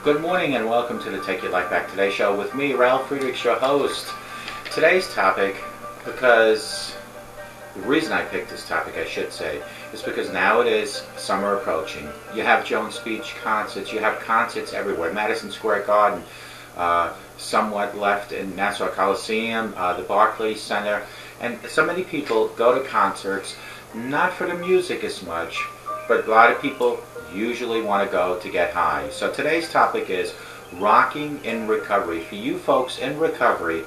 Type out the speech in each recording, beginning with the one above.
Good morning and welcome to the Take Your Life Back Today show with me, Ralf Friedrichs, your host. Today's topic, because the reason I picked this topic, I should say, is because now it is summer approaching. You have Jones Beach concerts, you have concerts everywhere. Madison Square Garden, somewhat left in Nassau Coliseum, the Barclays Center, and so many people go to concerts not for the music as much, but a lot of people usually want to go to get high. So today's topic is rocking in recovery. For you folks in recovery,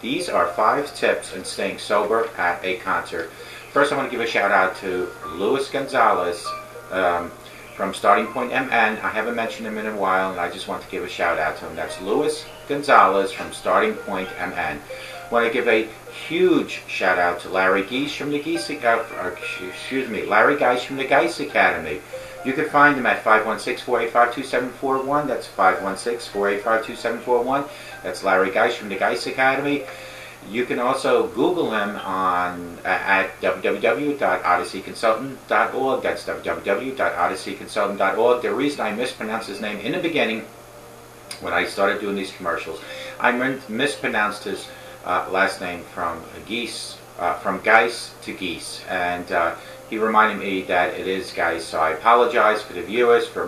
these are 5 tips in staying sober at a concert. First, I want to give a shout out to Luis Gonzalez from Starting Point MN. I haven't mentioned him in a while, and I just want to give a shout out to him. That's Luis Gonzalez from Starting Point MN. I want to give a huge shout out to Larry Geis from the Geis Academy. You can find him at 516-485-2741. That's 516-485-2741. That's Larry Geis from the Geis Academy. You can also Google him at www.odysseyconsultant.org. That's www.odysseyconsultant.org. The reason I mispronounced his name in the beginning, when I started doing these commercials, I mispronounced his last name from Geis to Geese, and he reminded me that it is Geis, so I apologize for the viewers for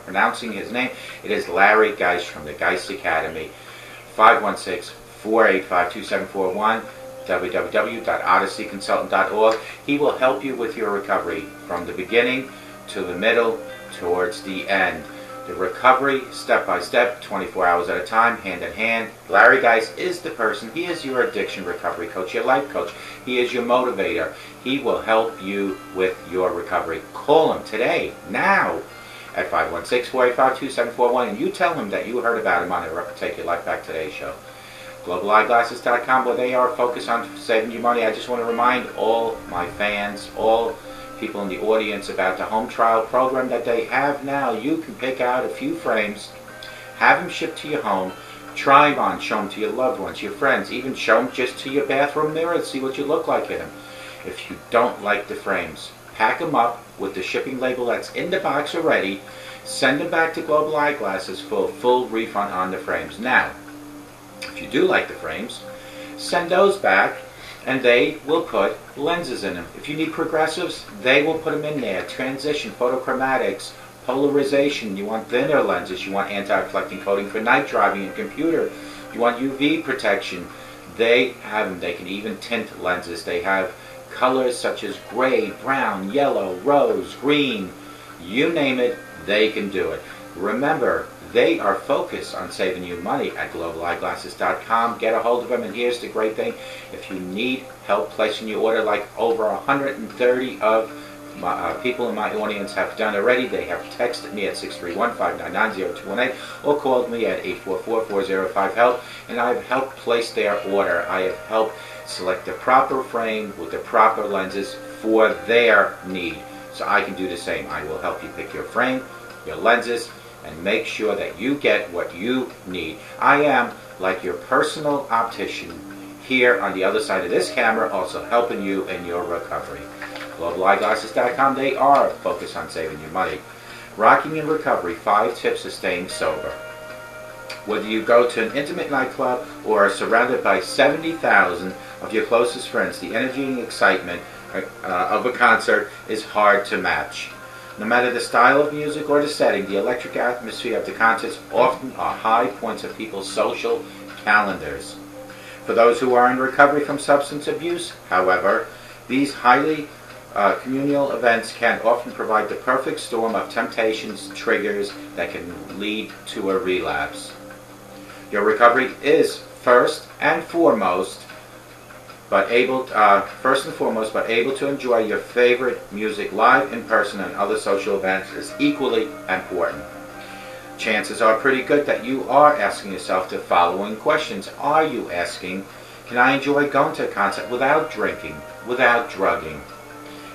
pronouncing his name. It is Larry Geis from the Geis Academy. 516-485-2741, www.odysseyconsultant.org. He will help you with your recovery from the beginning to the middle towards the end. The recovery, step by step, 24 hours at a time, hand in hand. Larry Geis is the person. He is your addiction recovery coach, your life coach. He is your motivator. He will help you with your recovery. Call him today, now, at 516-485-2741, and you tell him that you heard about him on the Take Your Life Back Today show. GlobalEyeglasses.com, where they are focused on saving you money. I just want to remind all my fans, all people in the audience, about the home trial program that they have now. You can pick out a few frames, have them shipped to your home, try them on, show them to your loved ones, your friends, even show them just to your bathroom mirror to see what you look like in them. If you don't like the frames, pack them up with the shipping label that's in the box already, send them back to Global Eyeglasses for a full refund on the frames. Now, if you do like the frames, send those back, and they will put lenses in them. If you need progressives, they will put them in there. Transition, photochromatics, polarization. You want thinner lenses. You want anti-reflecting coating for night driving and computer. You want UV protection. They have them. They can even tint lenses. They have colors such as gray, brown, yellow, rose, green. You name it, they can do it. Remember, they are focused on saving you money at GlobalEyeglasses.com. Get a hold of them, and here's the great thing. If you need help placing your order, like over 130 of my, people in my audience have done already, they have texted me at 631-599-0218 or called me at 844-405-HELP, and I've helped place their order. I have helped select the proper frame with the proper lenses for their need. So I can do the same. I will help you pick your frame, your lenses, and make sure that you get what you need. I am like your personal optician here on the other side of this camera, also helping you in your recovery. GlobalEyeglasses.com, they are focused on saving you money. Rocking in recovery, 5 tips to staying sober. Whether you go to an intimate nightclub or are surrounded by 70,000 of your closest friends, the energy and excitement of a concert is hard to match. No matter the style of music or the setting, the electric atmosphere of the concerts often are high points of people's social calendars. For those who are in recovery from substance abuse, however, these highly communal events can often provide the perfect storm of temptations, triggers that can lead to a relapse. Your recovery is first and foremost able to enjoy your favorite music live, in person, and other social events is equally important. Chances are pretty good that you are asking yourself the following questions. Are you asking, can I enjoy going to a concert without drinking, without drugging?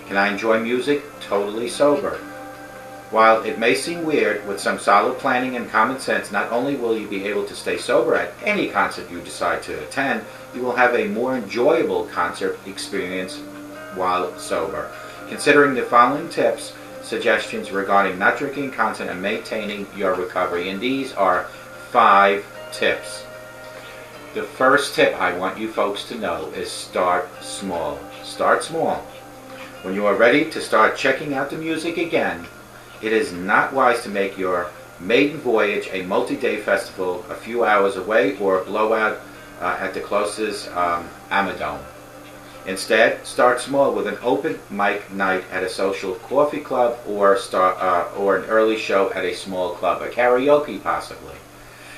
Can I enjoy music totally sober? While it may seem weird, with some solid planning and common sense, not only will you be able to stay sober at any concert you decide to attend, you will have a more enjoyable concert experience while sober. Considering the following tips, suggestions regarding not drinking content and maintaining your recovery, and these are 5 tips. The first tip I want you folks to know is start small. Start small. When you are ready to start checking out the music again, it is not wise to make your maiden voyage a multi-day festival a few hours away or a blowout at the closest Amadome. Instead, start small with an open mic night at a social coffee club or an early show at a small club, a karaoke possibly.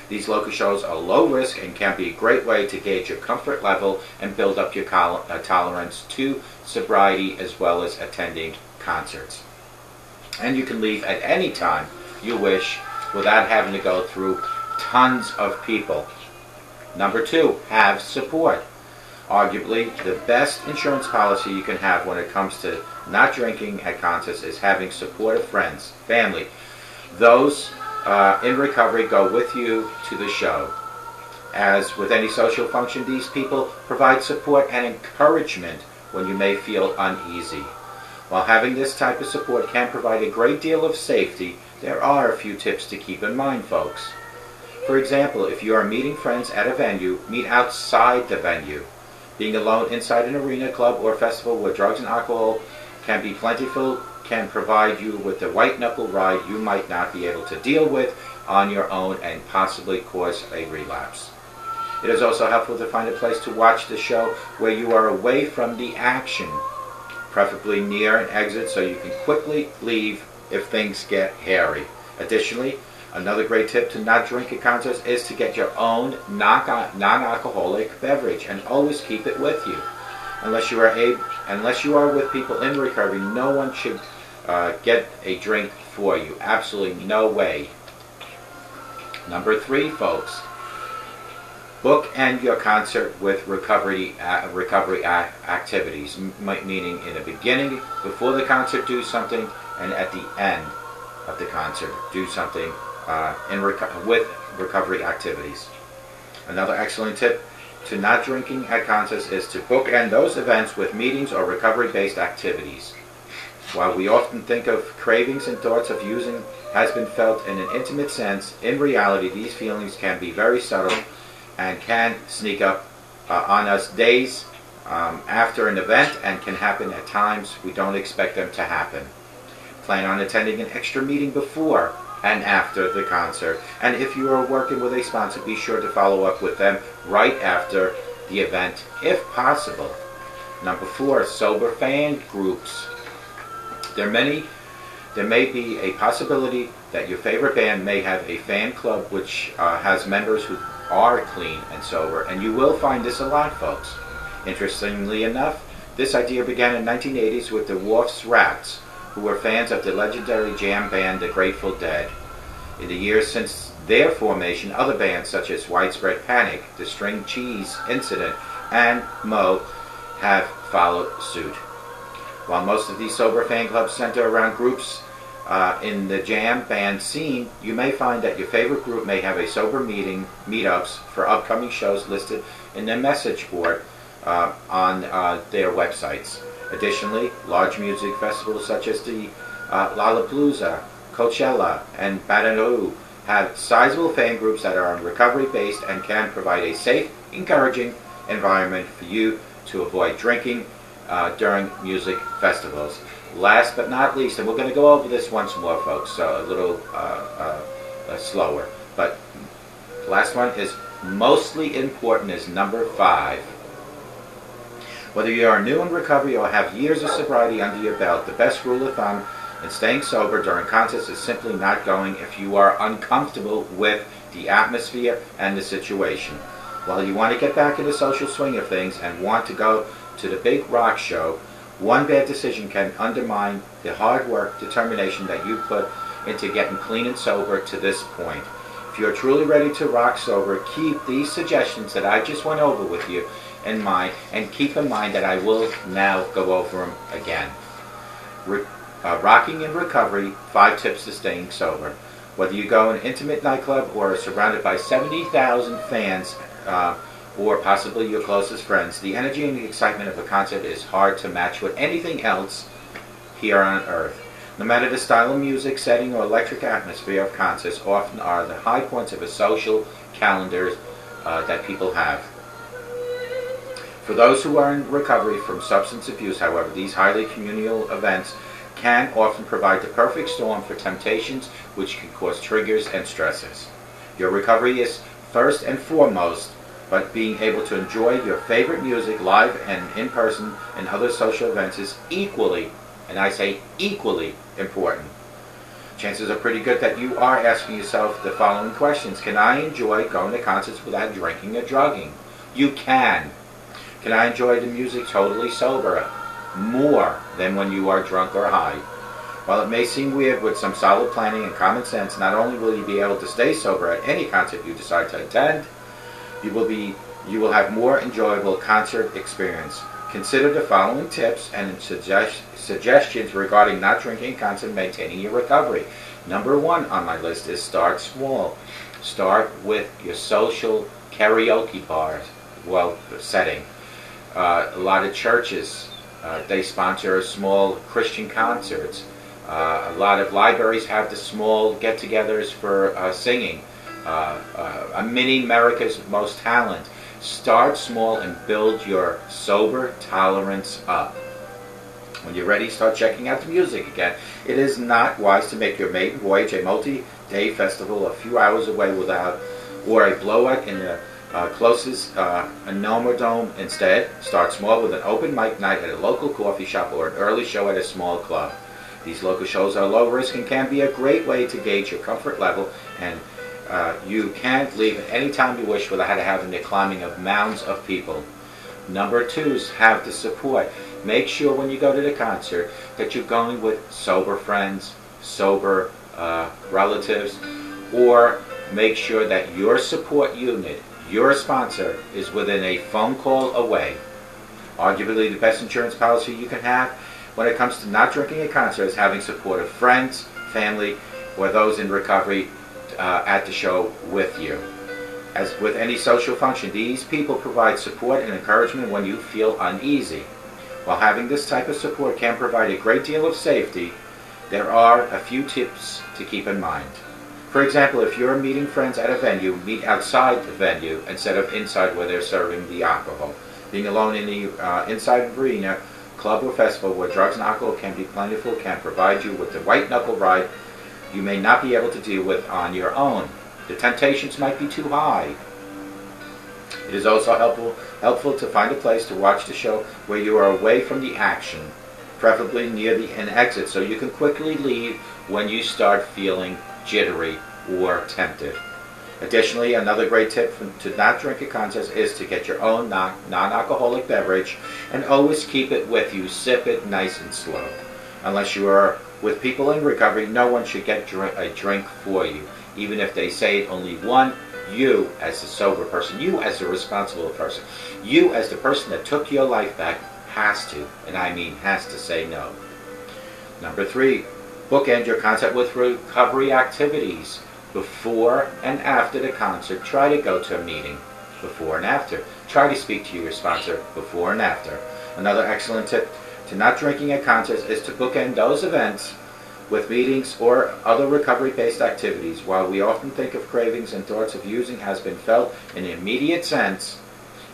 These local shows are low risk and can be a great way to gauge your comfort level and build up your tolerance to sobriety as well as attending concerts. And you can leave at any time you wish without having to go through tons of people. Number 2, have support. Arguably, the best insurance policy you can have when it comes to not drinking at concerts is having supportive friends, family. Those in recovery go with you to the show. As with any social function, these people provide support and encouragement when you may feel uneasy. While having this type of support can provide a great deal of safety, there are a few tips to keep in mind, folks. For example, if you are meeting friends at a venue, meet outside the venue. Being alone inside an arena, club, or festival where drugs and alcohol can be plentiful can provide you with the white-knuckle ride you might not be able to deal with on your own and possibly cause a relapse. It is also helpful to find a place to watch the show where you are away from the action, preferably near an exit so you can quickly leave if things get hairy. Additionally, another great tip to not drink at concerts is to get your own non-alcoholic beverage and always keep it with you. Unless you are with people in recovery, no one should get a drink for you. Absolutely no way. Number 3, folks, bookend your concert with recovery activities, meaning in the beginning, before the concert, do something, and at the end of the concert, do something with recovery activities. Another excellent tip to not drinking at concerts is to bookend those events with meetings or recovery-based activities. While we often think of cravings and thoughts of using has been felt in an intimate sense, in reality these feelings can be very subtle and can sneak up on us days after an event and can happen at times we don't expect them to happen. Plan on attending an extra meeting before and after the concert, and if you are working with a sponsor, be sure to follow up with them right after the event if possible. Number 4, sober fan groups. There may be a possibility that your favorite band may have a fan club which has members who are clean and sober, and you will find this a lot, folks. Interestingly enough, this idea began in the 1980s with the Wolf's Rats, who were fans of the legendary jam band The Grateful Dead. In the years since their formation, other bands such as Widespread Panic, The String Cheese Incident, and Mo have followed suit. While most of these sober fan clubs center around groups in the jam band scene, you may find that your favorite group may have a sober meetups for upcoming shows listed in their message board on their websites. Additionally, large music festivals such as the Lollapalooza, Coachella, and Bonnaroo have sizable fan groups that are recovery-based and can provide a safe, encouraging environment for you to avoid drinking during music festivals. Last but not least, and we're going to go over this once more, folks, so a little slower, but the last one is mostly important, is number 5. Whether you are new in recovery or have years of sobriety under your belt, the best rule of thumb in staying sober during concerts is simply not going if you are uncomfortable with the atmosphere and the situation. While you want to get back in the social swing of things and want to go to the big rock show, one bad decision can undermine the hard work, determination that you put into getting clean and sober to this point. If you are truly ready to rock sober, keep these suggestions that I just went over with you in mind, and keep in mind that I will now go over them again. Rocking in recovery, 5 tips to staying sober. Whether you go in an intimate nightclub or are surrounded by 70,000 fans or possibly your closest friends, the energy and the excitement of a concert is hard to match with anything else here on earth. No matter the style of music, setting, or electric atmosphere of concerts often are the high points of a social calendar that people have. For those who are in recovery from substance abuse, however, these highly communal events can often provide the perfect storm for temptations which can cause triggers and stresses. Your recovery is first and foremost, but being able to enjoy your favorite music live and in person and other social events is equally, and I say equally, important. Chances are pretty good that you are asking yourself the following questions. Can I enjoy going to concerts without drinking or drugging? You can. Can I enjoy the music totally sober? More than when you are drunk or high. While it may seem weird, with some solid planning and common sense, not only will you be able to stay sober at any concert you decide to attend, you will have more enjoyable concert experience. Consider the following tips and suggestions regarding not drinking at concert and maintaining your recovery. Number 1 on my list is start small. Start with your social karaoke bars, setting. A lot of churches, they sponsor small Christian concerts. A lot of libraries have the small get-togethers for singing. A mini America's Most Talent. Start small and build your sober tolerance up. When you're ready, start checking out the music again. It is not wise to make your maiden voyage a multi-day festival a few hours away or a blowout in the closest Dome. Instead, start small with an open mic night at a local coffee shop or an early show at a small club. These local shows are low risk and can be a great way to gauge your comfort level, and you can't leave at any time you wish without having the climbing of mounds of people. Number 2 is have the support. Make sure when you go to the concert that you're going with sober friends, sober relatives, or make sure that your support unit, your sponsor, is within a phone call away. Arguably the best insurance policy you can have when it comes to not drinking at concerts is having supportive friends, family, or those in recovery at the show with you. As with any social function, these people provide support and encouragement when you feel uneasy. While having this type of support can provide a great deal of safety, there are a few tips to keep in mind. For example, if you're meeting friends at a venue, meet outside the venue instead of inside where they're serving the alcohol. Being alone in the inside arena, club or festival where drugs and alcohol can be plentiful can provide you with the white-knuckle ride you may not be able to deal with on your own. The temptations might be too high. It is also helpful to find a place to watch the show where you are away from the action, preferably near an exit, so you can quickly leave when you start feeling jittery or tempted. Additionally, another great tip to not drink at concerts is to get your own non-alcoholic beverage and always keep it with you. Sip it nice and slow. Unless you are with people in recovery, no one should get a drink for you. Even if they say only one, you as the sober person, you as the responsible person, you as the person that took your life back has to, and I mean has to, say no. Number 3, bookend your concert with recovery activities. Before and after the concert, try to go to a meeting before and after. Try to speak to your sponsor before and after. Another excellent tip to not drinking at concerts is to bookend those events with meetings or other recovery-based activities. While we often think of cravings and thoughts of using has been felt in an immediate sense,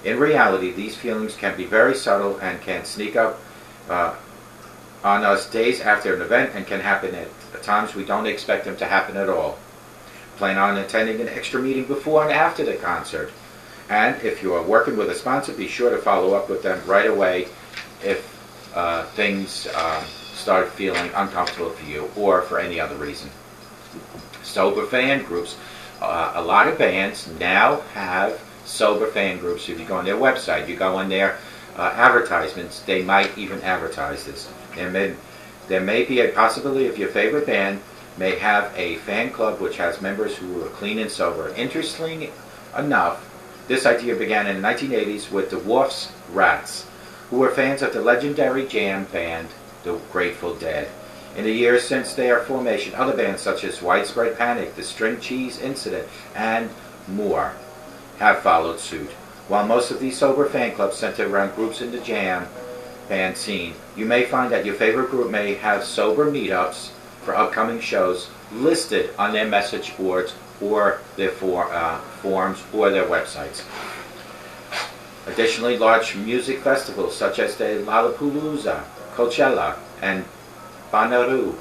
in reality these feelings can be very subtle and can sneak up on us days after an event and can happen at times we don't expect them to happen at all. Plan on attending an extra meeting before and after the concert. And if you are working with a sponsor, be sure to follow up with them right away if things start feeling uncomfortable for you or for any other reason. Sober fan groups. A lot of bands now have sober fan groups. If you go on their website, you go on their advertisements, they might even advertise this. There may be a possibility if your favorite band may have a fan club which has members who are clean and sober. Interestingly enough, this idea began in the 1980s with the Wolf's Rats, who were fans of the legendary jam band, the Grateful Dead. In the years since their formation, other bands such as Widespread Panic, the String Cheese Incident, and more have followed suit. While most of these sober fan clubs center around groups in the jam band scene, you may find that your favorite group may have sober meetups for upcoming shows listed on their message boards or their forums or their websites. Additionally, large music festivals such as the Lollapalooza, Coachella, and Bonnaroo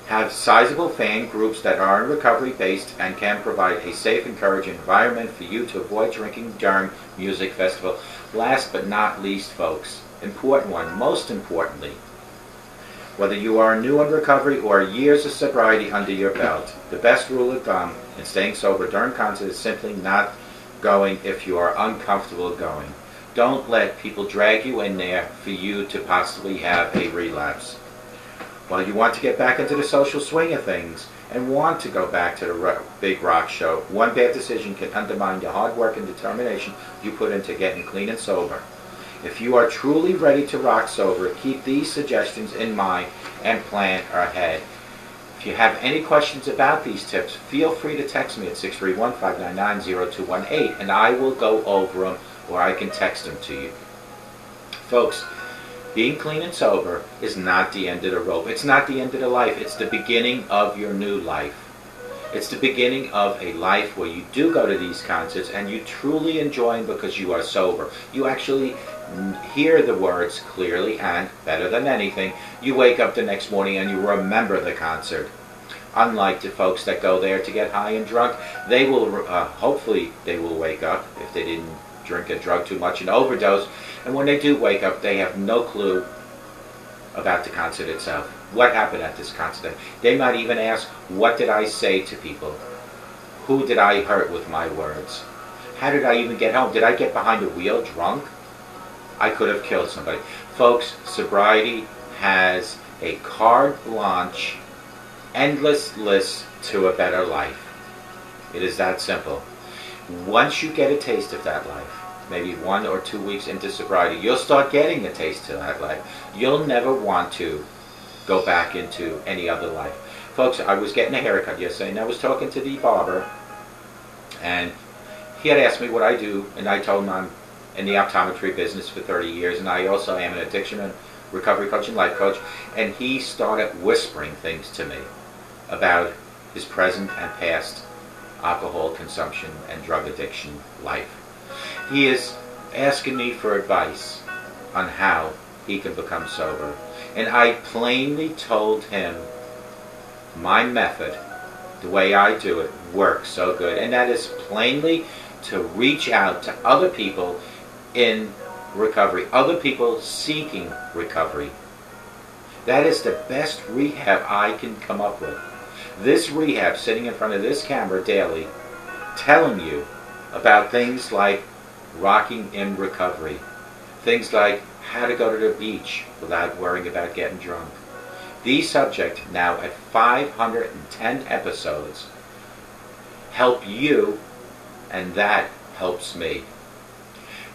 have sizable fan groups that are in recovery based and can provide a safe, encouraging environment for you to avoid drinking during music festival. Last but not least, folks, important one, most importantly, whether you are new in recovery or years of sobriety under your belt, the best rule of thumb in staying sober during concerts is simply not going if you are uncomfortable going. Don't let people drag you in there for you to possibly have a relapse. While you want to get back into the social swing of things and want to go back to the big rock show, one bad decision can undermine the hard work and determination you put into getting clean and sober. If you are truly ready to rock sober, keep these suggestions in mind and plan ahead. If you have any questions about these tips, feel free to text me at 631-599-0218 and I will go over them, or I can text them to you. Folks, being clean and sober is not the end of the rope. It's not the end of the life. It's the beginning of your new life. It's the beginning of a life where you do go to these concerts and you truly enjoy them because you are sober. You actually hear the words clearly, and better than anything, you wake up the next morning and you remember the concert. Unlike the folks that go there to get high and drunk, they will hopefully they will wake up if they didn't drink and drug too much and overdose, and when they do wake up they have no clue about the concert itself. What happened at this concert? They might even ask, what did I say to people? Who did I hurt with my words? How did I even get home? Did I get behind a wheel drunk? I could have killed somebody. Folks, sobriety has a carte blanche, endless list to a better life. It is that simple. Once you get a taste of that life, maybe 1 or 2 weeks into sobriety, you'll start getting a taste of that life. You'll never want to go back into any other life. Folks, I was getting a haircut yesterday and I was talking to the barber and he had asked me what I do, and I told him I'm in the optometry business for 30 years and I also am an addiction and recovery coach and life coach, and he started whispering things to me about his present and past alcohol consumption and drug addiction life. He is asking me for advice on how he can become sober. And I plainly told him my method, the way I do it, works so good. And that is plainly to reach out to other people in recovery, other people seeking recovery. That is the best rehab I can come up with. This rehab, sitting in front of this camera daily, telling you about things like rocking in recovery, things like how to go to the beach without worrying about getting drunk. These subjects, now at 510 episodes, help you, and that helps me.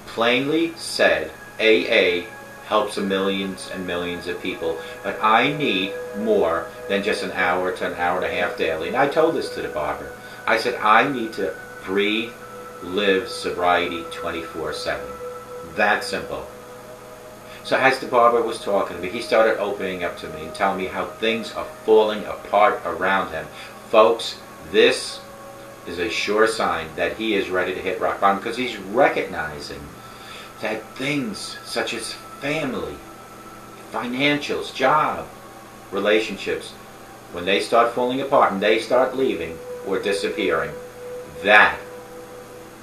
Plainly said, AA helps millions and millions of people, but I need more than just an hour to an hour and a half daily. And I told this to the barber. I said, I need to breathe, live sobriety 24/7. That simple. So as the barber was talking to me, he started opening up to me and telling me how things are falling apart around him. Folks, this is a sure sign that he is ready to hit rock bottom, because he's recognizing that things such as family, financials, job, relationships, when they start falling apart and they start leaving or disappearing, that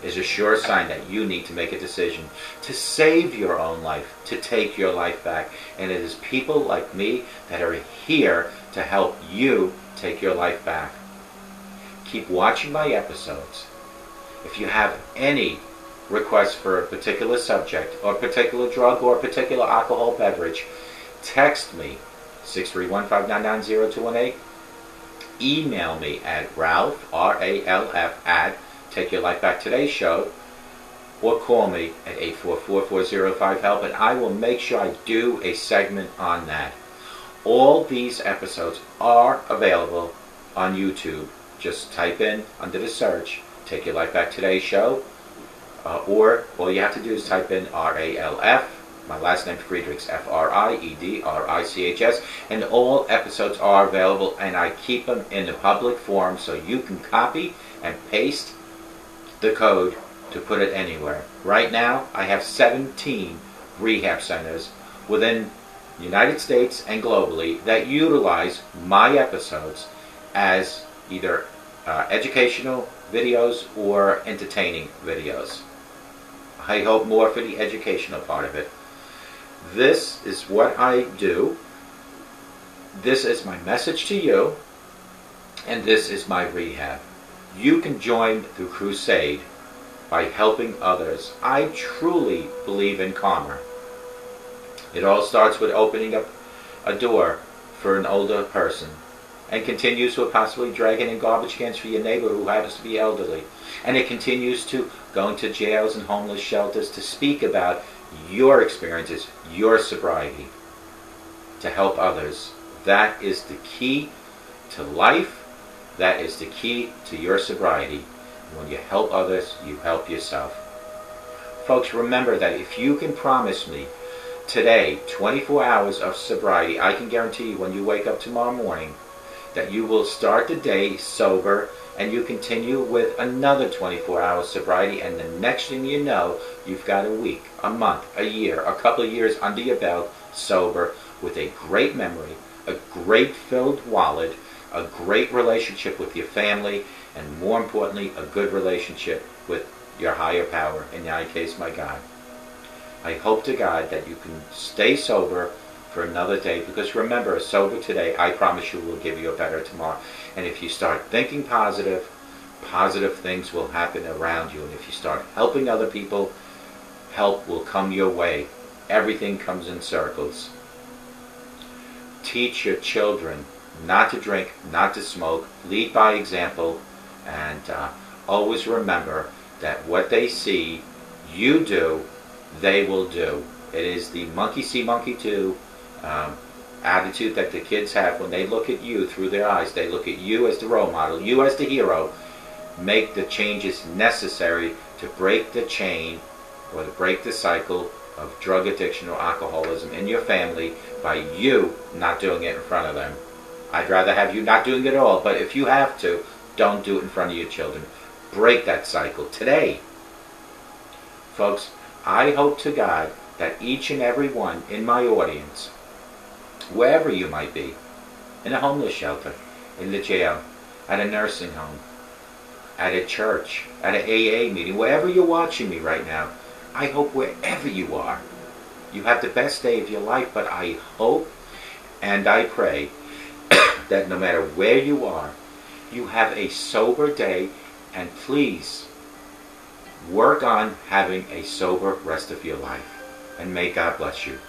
is a sure sign that you need to make a decision to save your own life, to take your life back. And it is people like me that are here to help you take your life back. Keep watching my episodes. If you have any requests for a particular subject or a particular drug or a particular alcohol beverage, text me 631-599-0218. Email me at Ralf, R-A-L-F, at Take Your Life Back Today Show, or call me at 844-405-HELP, and I will make sure I do a segment on that. All these episodes are available on YouTube. Just type in under the search Take Your Life Back Today Show, or all you have to do is type in RALF My last name Friedrichs, F-R-I-E-D-R-I-C-H-S, and all episodes are available, and I keep them in the public forum so you can copy and paste the code to put it anywhere. Right now, I have 17 rehab centers within the United States and globally that utilize my episodes as either educational videos or entertaining videos. I hope more for the educational part of it. This is what I do. This is my message to you, and this is my rehab. You can join the crusade by helping others. I truly believe in karma. It all starts with opening up a door for an older person, and continues with possibly dragging in garbage cans for your neighbor who happens to be elderly. And it continues to going to jails and homeless shelters to speak about your experiences, your sobriety, to help others. That is the key to life. That is the key to your sobriety. When you help others, you help yourself. Folks, remember that if you can promise me today 24 hours of sobriety, I can guarantee you when you wake up tomorrow morning that you will start the day sober, and you continue with another 24 hours sobriety, and the next thing you know, you've got a week, a month, a year, a couple of years under your belt sober, with a great memory, a great filled wallet, a great relationship with your family, and more importantly, a good relationship with your higher power, in my case, my God. I hope to God that you can stay sober for another day, because remember, sober today, I promise you, will give you a better tomorrow. And if you start thinking positive, positive things will happen around you. And if you start helping other people, help will come your way. Everything comes in circles. Teach your children not to drink, not to smoke. Lead by example, and always remember that what they see you do, they will do. It is the monkey see, monkey do attitude that the kids have when they look at you through their eyes. They look at you as the role model, you as the hero. Make the changes necessary to break the chain or to break the cycle of drug addiction or alcoholism in your family by you not doing it in front of them. I'd rather have you not doing it at all, but if you have to, don't do it in front of your children. Break that cycle today. Folks, I hope to God that each and every one in my audience, wherever you might be, in a homeless shelter, in the jail, at a nursing home, at a church, at an AA meeting, wherever you're watching me right now, I hope wherever you are, you have the best day of your life. But I hope and I pray that no matter where you are, you have a sober day, and please work on having a sober rest of your life. And may God bless you.